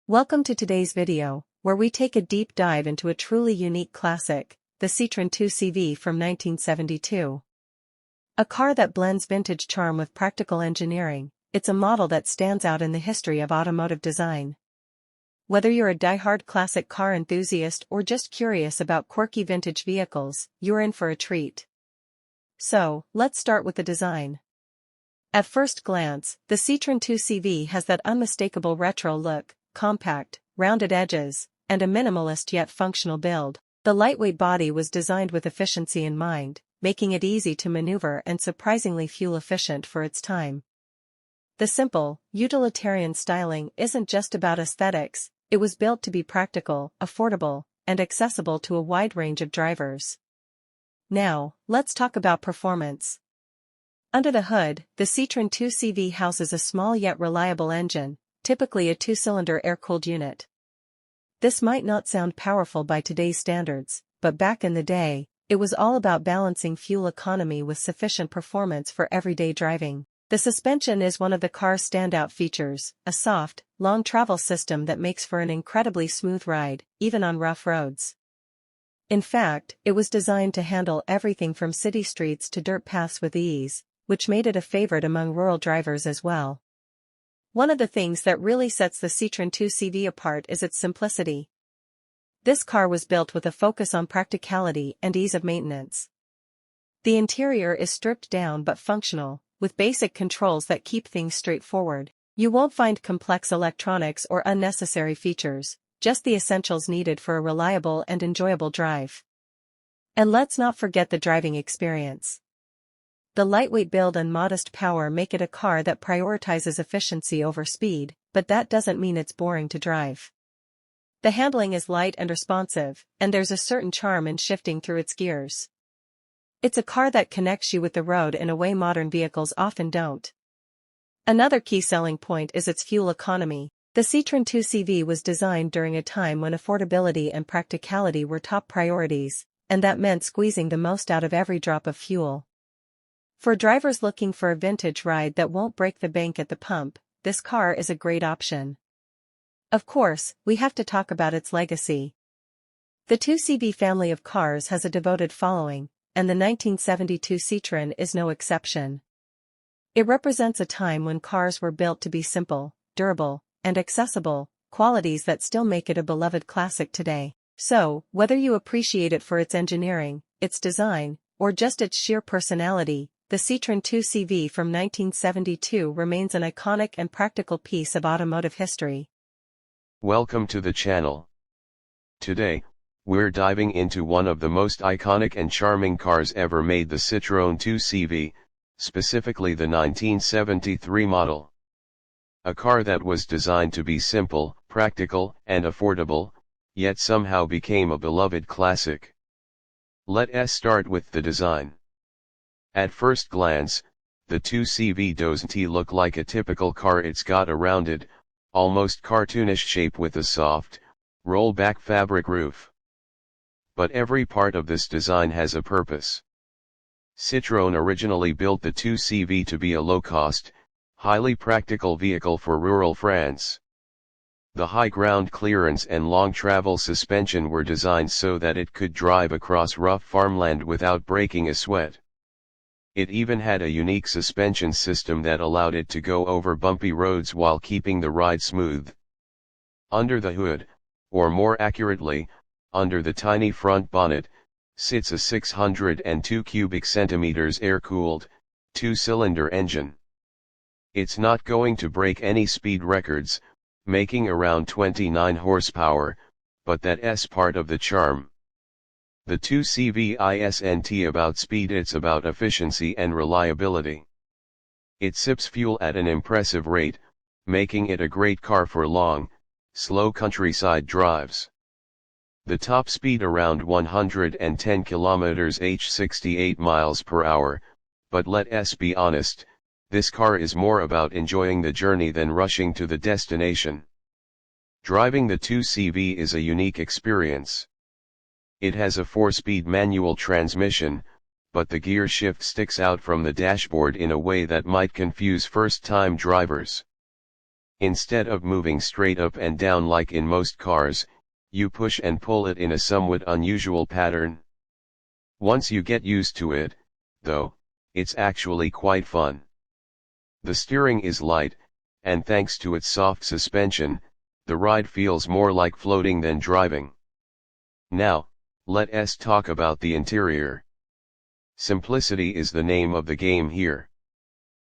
Welcome to today's video, where we take a deep dive into a truly unique classic, the Citroën 2CV from 1972. A car that blends vintage charm with practical engineering, it's a model that stands out in the history of automotive design. Whether you're a die-hard classic car enthusiast or just curious about quirky vintage vehicles, you're in for a treat. So, let's start with the design. At first glance, the Citroën 2CV has that unmistakable retro look, compact, rounded edges, and a minimalist yet functional build. The lightweight body was designed with efficiency in mind, making it easy to maneuver and surprisingly fuel-efficient for its time. The simple, utilitarian styling isn't just about aesthetics, it was built to be practical, affordable, and accessible to a wide range of drivers. Now, let's talk about performance. Under the hood, the Citroën 2CV houses a small yet reliable engine, typically a two-cylinder air-cooled unit. This might not sound powerful by today's standards, but back in the day, it was all about balancing fuel economy with sufficient performance for everyday driving. The suspension is one of the car's standout features, a soft, long travel system that makes for an incredibly smooth ride, even on rough roads. In fact, it was designed to handle everything from city streets to dirt paths with ease, which made it a favorite among rural drivers as well. One of the things that really sets the Citroën 2CV apart is its simplicity. This car was built with a focus on practicality and ease of maintenance. The interior is stripped down but functional, with basic controls that keep things straightforward. You won't find complex electronics or unnecessary features, just the essentials needed for a reliable and enjoyable drive. And let's not forget the driving experience. The lightweight build and modest power make it a car that prioritizes efficiency over speed, but that doesn't mean it's boring to drive. The handling is light and responsive, and there's a certain charm in shifting through its gears. It's a car that connects you with the road in a way modern vehicles often don't. Another key selling point is its fuel economy. The Citroën 2CV was designed during a time when affordability and practicality were top priorities, and that meant squeezing the most out of every drop of fuel. For drivers looking for a vintage ride that won't break the bank at the pump, this car is a great option. Of course, we have to talk about its legacy. The 2CV family of cars has a devoted following, and the 1972 Citroën is no exception. It represents a time when cars were built to be simple, durable, and accessible, qualities that still make it a beloved classic today. So, whether you appreciate it for its engineering, its design, or just its sheer personality, the Citroën 2CV from 1972 remains an iconic and practical piece of automotive history. Welcome to the channel. Today, we're diving into one of the most iconic and charming cars ever made, the Citroën 2CV, specifically the 1973 model. A car that was designed to be simple, practical, and affordable, yet somehow became a beloved classic. Let's start with the design. At first glance, the 2CV doesn't look like a typical car. It's got a rounded, almost cartoonish shape with a soft, roll-back fabric roof. But every part of this design has a purpose. Citroën originally built the 2CV to be a low-cost, highly practical vehicle for rural France. The high ground clearance and long travel suspension were designed so that it could drive across rough farmland without breaking a sweat. It even had a unique suspension system that allowed it to go over bumpy roads while keeping the ride smooth. Under the hood, or more accurately, under the tiny front bonnet, sits a 602 cubic centimeters air-cooled, two-cylinder engine. It's not going to break any speed records, making around 29 horsepower, but that's part of the charm. The 2CV isn't about speed, it's about efficiency and reliability. It sips fuel at an impressive rate, making it a great car for long, slow countryside drives. The top speed around 110 km/h, 68 miles per hour, but let's be honest, this car is more about enjoying the journey than rushing to the destination. Driving the 2CV is a unique experience. It has a 4-speed manual transmission, but the gear shift sticks out from the dashboard in a way that might confuse first-time drivers. Instead of moving straight up and down like in most cars, you push and pull it in a somewhat unusual pattern. Once you get used to it, though, it's actually quite fun. The steering is light, and thanks to its soft suspension, the ride feels more like floating than driving. Now, let's talk about the interior. Simplicity is the name of the game here.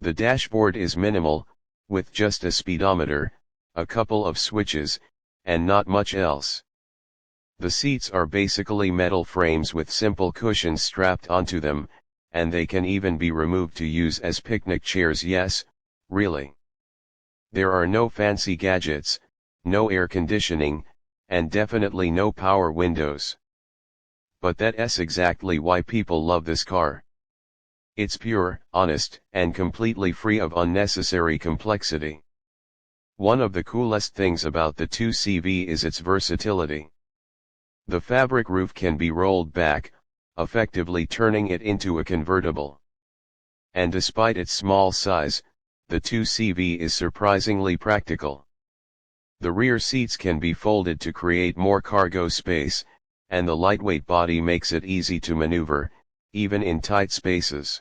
The dashboard is minimal, with just a speedometer, a couple of switches, and not much else. The seats are basically metal frames with simple cushions strapped onto them, and they can even be removed to use as picnic chairs. Yes, really. There are no fancy gadgets, no air conditioning, and definitely no power windows. But that's exactly why people love this car. It's pure, honest, and completely free of unnecessary complexity. One of the coolest things about the 2CV is its versatility. The fabric roof can be rolled back, effectively turning it into a convertible. And despite its small size, the 2CV is surprisingly practical. The rear seats can be folded to create more cargo space, and the lightweight body makes it easy to maneuver, even in tight spaces.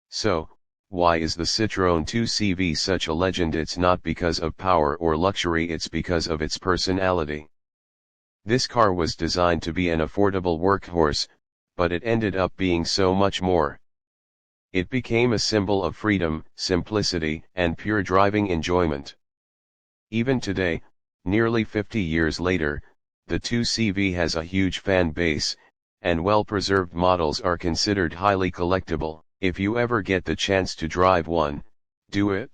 So, why is the Citroën 2CV such a legend? It's not because of power or luxury, it's because of its personality. This car was designed to be an affordable workhorse, but it ended up being so much more. It became a symbol of freedom, simplicity, and pure driving enjoyment. Even today, nearly 50 years later, the 2CV has a huge fan base, and well-preserved models are considered highly collectible. If you ever get the chance to drive one, do it.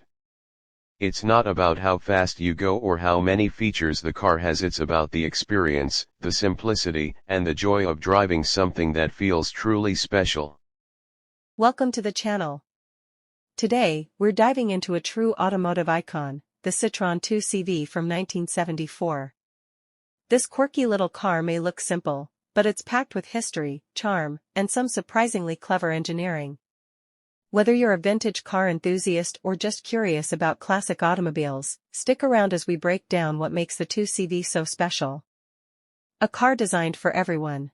It's not about how fast you go or how many features the car has, it's about the experience, the simplicity, and the joy of driving something that feels truly special. Welcome to the channel. Today, we're diving into a true automotive icon, the Citroën 2CV from 1974. This quirky little car may look simple, but it's packed with history, charm, and some surprisingly clever engineering. Whether you're a vintage car enthusiast or just curious about classic automobiles, stick around as we break down what makes the 2CV so special. A car designed for everyone.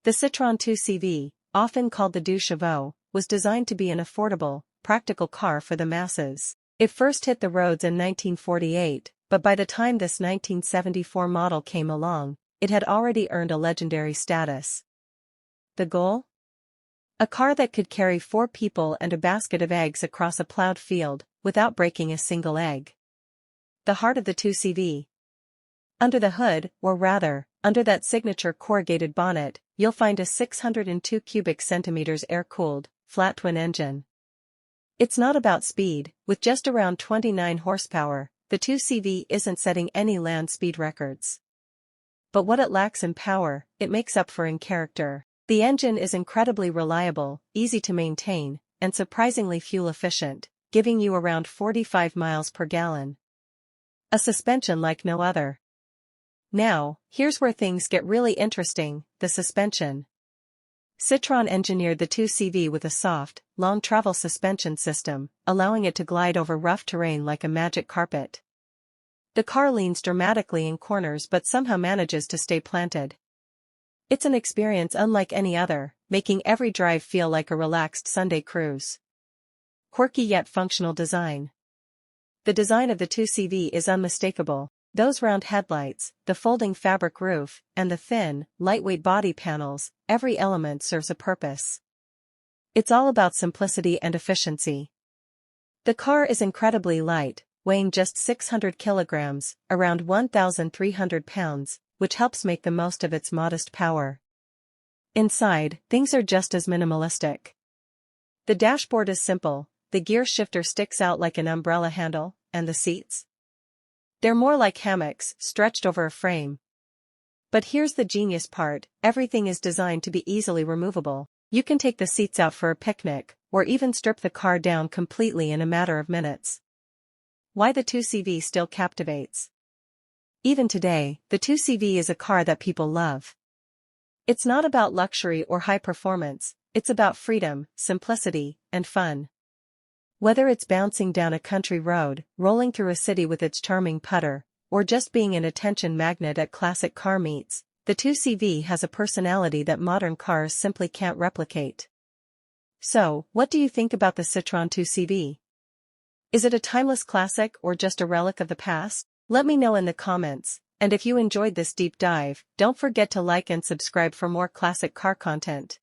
The Citroën 2CV, often called the Deux Chevaux, was designed to be an affordable, practical car for the masses. It first hit the roads in 1948, but by the time this 1974 model came along, it had already earned a legendary status. The goal? A car that could carry 4 people and a basket of eggs across a plowed field, without breaking a single egg. The heart of the 2CV. Under the hood, or rather, under that signature corrugated bonnet, you'll find a 602 cubic centimeters air-cooled, flat-twin engine. It's not about speed. With just around 29 horsepower, the 2CV isn't setting any land speed records. But what it lacks in power, it makes up for in character. The engine is incredibly reliable, easy to maintain, and surprisingly fuel-efficient, giving you around 45 miles per gallon. A suspension like no other. Now, here's where things get really interesting: the suspension. Citroën engineered the 2CV with a soft, long-travel suspension system, allowing it to glide over rough terrain like a magic carpet. The car leans dramatically in corners but somehow manages to stay planted. It's an experience unlike any other, making every drive feel like a relaxed Sunday cruise. Quirky yet functional design. The design of the 2CV is unmistakable. Those round headlights, the folding fabric roof, and the thin, lightweight body panels, every element serves a purpose. It's all about simplicity and efficiency. The car is incredibly light, weighing just 600 kilograms, around 1,300 pounds, which helps make the most of its modest power. Inside, things are just as minimalistic. The dashboard is simple, the gear shifter sticks out like an umbrella handle, and the seats? They're more like hammocks, stretched over a frame. But here's the genius part: everything is designed to be easily removable. You can take the seats out for a picnic, or even strip the car down completely in a matter of minutes. Why the 2CV still captivates? Even today, the 2CV is a car that people love. It's not about luxury or high performance, it's about freedom, simplicity, and fun. Whether it's bouncing down a country road, rolling through a city with its charming putter, or just being an attention magnet at classic car meets, the 2CV has a personality that modern cars simply can't replicate. So, what do you think about the Citroën 2CV? Is it a timeless classic or just a relic of the past? Let me know in the comments, and if you enjoyed this deep dive, don't forget to like and subscribe for more classic car content.